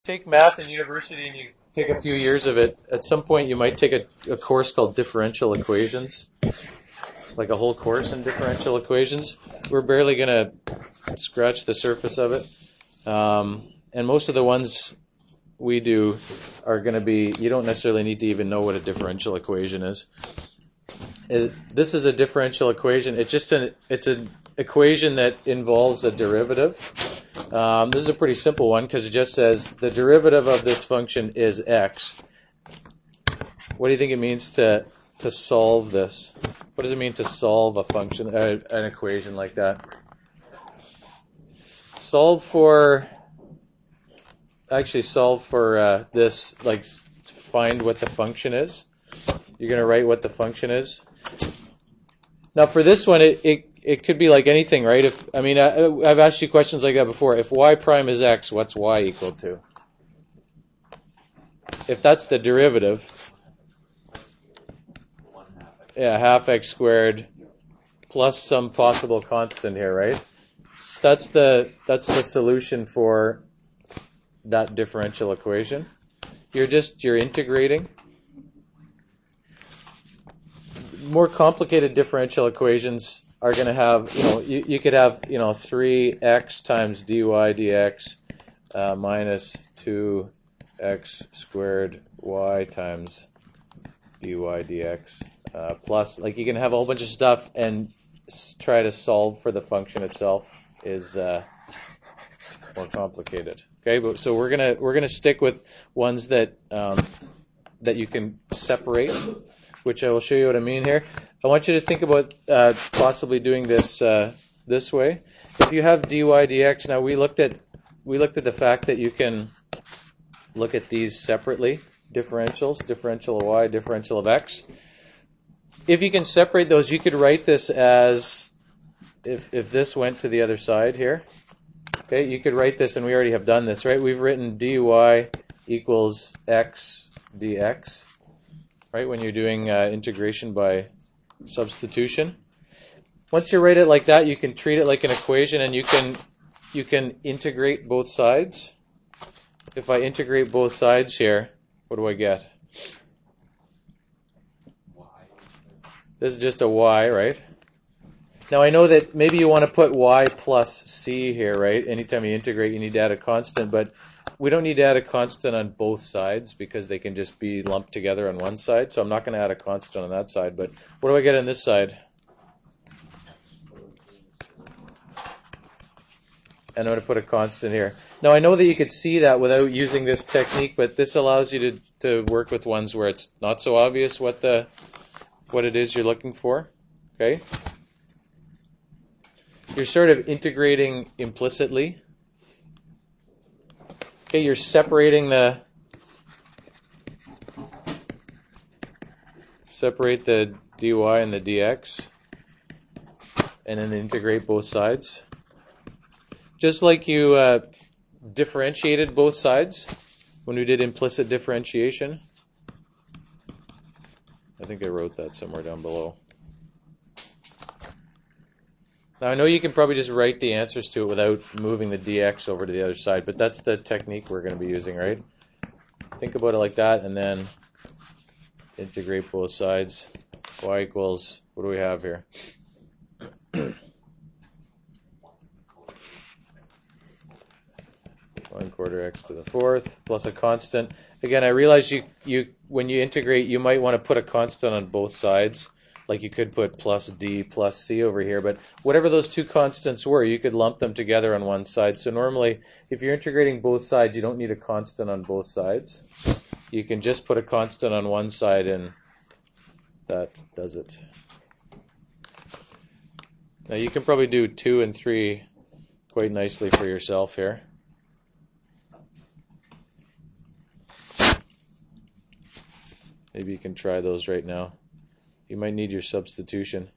Take math in university and you take a few years of it, at some point you might take a course called Differential Equations, like a whole course in differential equations. We're barely going to scratch the surface of it. And most of the ones we do are going to be, you don't necessarily need to even know what a differential equation is. This is a differential equation. It's an equation that involves a derivative. This is a pretty simple one because it just says the derivative of this function is x. What do you think it means to solve this? What does it mean to solve a function, an equation like that? Solve for this, like find what the function is. You're going to write what the function is. Now for this one, it could be like anything, right? I've asked you questions like that before. If y prime is x, what's y equal to? If that's the derivative, half x squared plus some possible constant here, right? That's the solution for that differential equation. You're integrating. More complicated differential equations are going to have, you could have, 3x times dy dx minus 2x squared y times dy dx plus, like you can have a whole bunch of stuff and try to solve for the function itself is more complicated. Okay, but so we're gonna stick with ones that you can separate, which I will show you what I mean here. I want you to think about possibly doing this this way. If you have dy dx, now we looked at the fact that you can look at these separately, differentials, differential of y, differential of x. If you can separate those, you could write this as if this went to the other side here. Okay, you could write this, and we already have done this, right? We've written dy equals x dx, right? When you're doing integration by substitution. Once you write it like that, you can treat it like an equation, and you can integrate both sides. If I integrate both sides here, what do I get? This is just a y, right? Now I know that maybe you want to put y plus c here, right? Anytime you integrate, you need to add a constant, but we don't need to add a constant on both sides because they can just be lumped together on one side. So I'm not going to add a constant on that side. But what do I get on this side? And I'm going to put a constant here. Now I know that you could see that without using this technique, but this allows you to work with ones where it's not so obvious what it is you're looking for. Okay? You're sort of integrating implicitly. Okay, you're separating separate the dy and the dx, and then integrate both sides. Just like you differentiated both sides when we did implicit differentiation. I think I wrote that somewhere down below. Now I know you can probably just write the answers to it without moving the dx over to the other side, but that's the technique we're going to be using, right? Think about it like that and then integrate both sides. Y equals, what do we have here? 1/4 x to the fourth plus a constant. Again, I realize you when you integrate, you might want to put a constant on both sides. Like you could put plus d plus c over here, but whatever those two constants were, you could lump them together on one side. So normally, if you're integrating both sides, you don't need a constant on both sides. You can just put a constant on one side and that does it. Now you can probably do 2 and 3 quite nicely for yourself here. Maybe you can try those right now. You might need your substitution.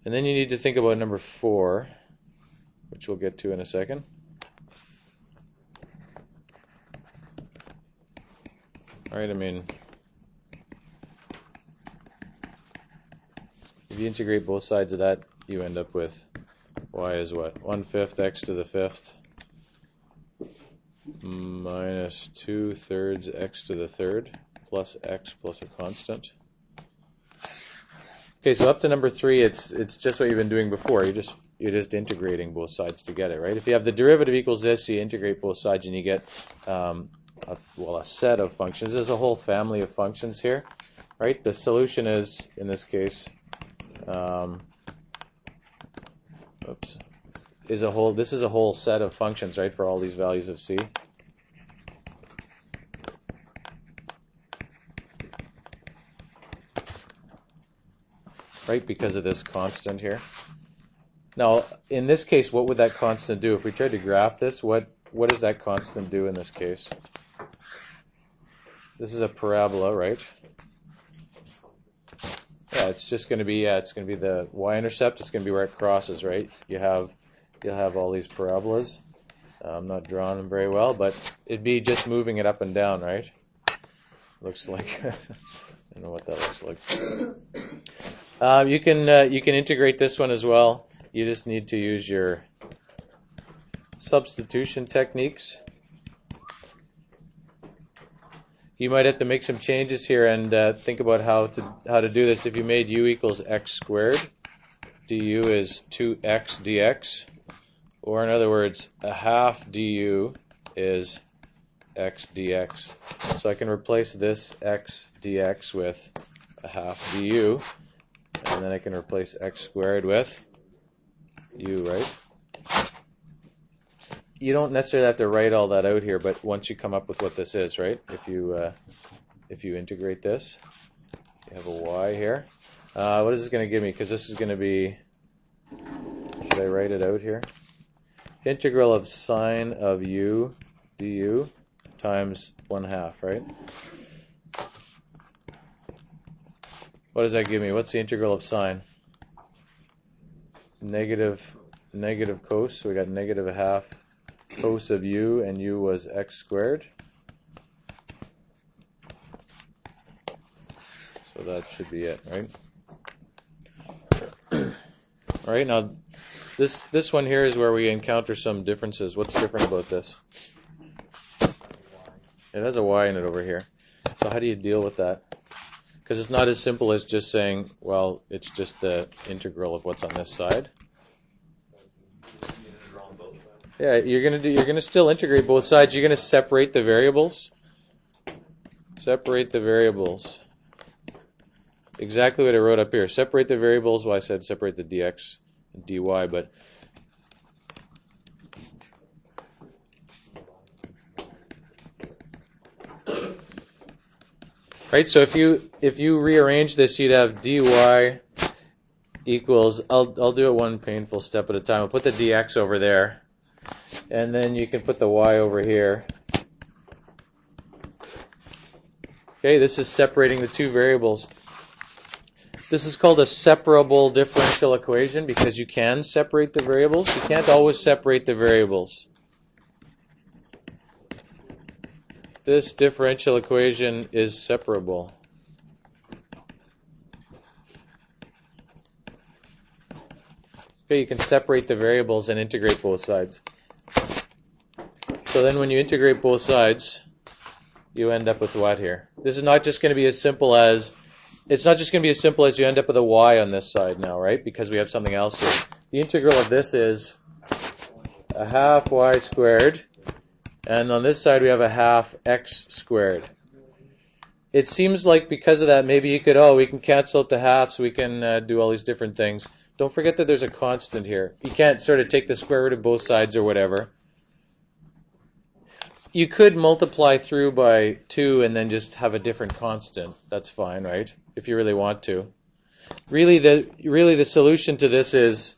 And then you need to think about number 4, which we'll get to in a second. All right, if you integrate both sides of that, you end up with y is what? 1/5 x to the 5th minus 2/3 x to the third plus x plus a constant. Okay, so up to number 3, it's just what you've been doing before. You're just integrating both sides together, right? If you have the derivative equals this, you integrate both sides and you get a set of functions. There's a whole family of functions here, right? The solution is, in this case, this is a whole set of functions, right, for all these values of c. Right, because of this constant here. Now, in this case, what would that constant do? If we tried to graph this, what does that constant do in this case? This is a parabola, right? Yeah, it's just going to be the y-intercept. It's going to be where it crosses, right? You'll have all these parabolas. I'm not drawing them very well, but it'd be just moving it up and down, right? Looks like I don't know what that looks like. You can integrate this one as well. You just need to use your substitution techniques. You might have to make some changes here and think about how to do this. If you made u equals x squared, du is 2x dx, or in other words, a half du is x dx. So I can replace this x dx with a half du, and then I can replace x squared with u, right? You don't necessarily have to write all that out here, but once you come up with what this is, right? If you integrate this, you have a y here. What is this going to give me? Because this is going to be, should I write it out here? Integral of sine of u du times 1/2, right? What does that give me? What's the integral of sine? Negative cos, so we got negative 1/2 cos of u, and u was x squared. So that should be it, right? All right, now this one here is where we encounter some differences. What's different about this? It has a y in it over here. So how do you deal with that? Because it's not as simple as just saying, well, it's just the integral of what's on this side. Yeah, you're gonna still integrate both sides. You're gonna separate the variables. Separate the variables. Exactly what I wrote up here. Separate the variables. Well, I said separate the dx and dy, but right. So if you rearrange this, you'd have dy equals. I'll do it one painful step at a time. I'll put the dx over there. And then you can put the y over here. Okay, this is separating the two variables. This is called a separable differential equation because you can separate the variables. You can't always separate the variables. This differential equation is separable. Okay, you can separate the variables and integrate both sides. So then when you integrate both sides, you end up with what here? This is not just going to be as simple as, it's not just going to be as simple as you end up with a y on this side now, right? Because we have something else here. The integral of this is a half y squared, and on this side we have a half x squared. It seems like because of that, maybe you could, we can cancel out the halves, we can do all these different things. Don't forget that there's a constant here. You can't sort of take the square root of both sides or whatever. You could multiply through by 2 and then just have a different constant. That's fine, right? If you really want to. Really the solution to this is,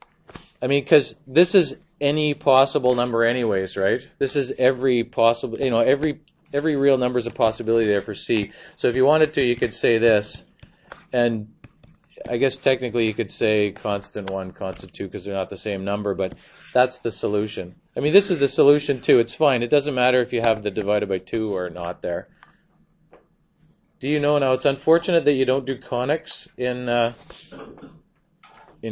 because this is any possible number anyways, right? This is every possible, every real number is a possibility there for C. So if you wanted to, you could say this, and I guess technically you could say constant 1, constant 2 because they're not the same number, but that's the solution. This is the solution too. It's fine. It doesn't matter if you have the divided by 2 or not there. Do you know now? It's unfortunate that you don't do conics in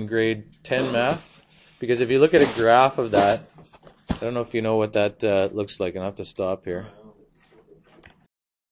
grade 10 math, because if you look at a graph of that, I don't know if you know what that looks like, and I'll have to stop here.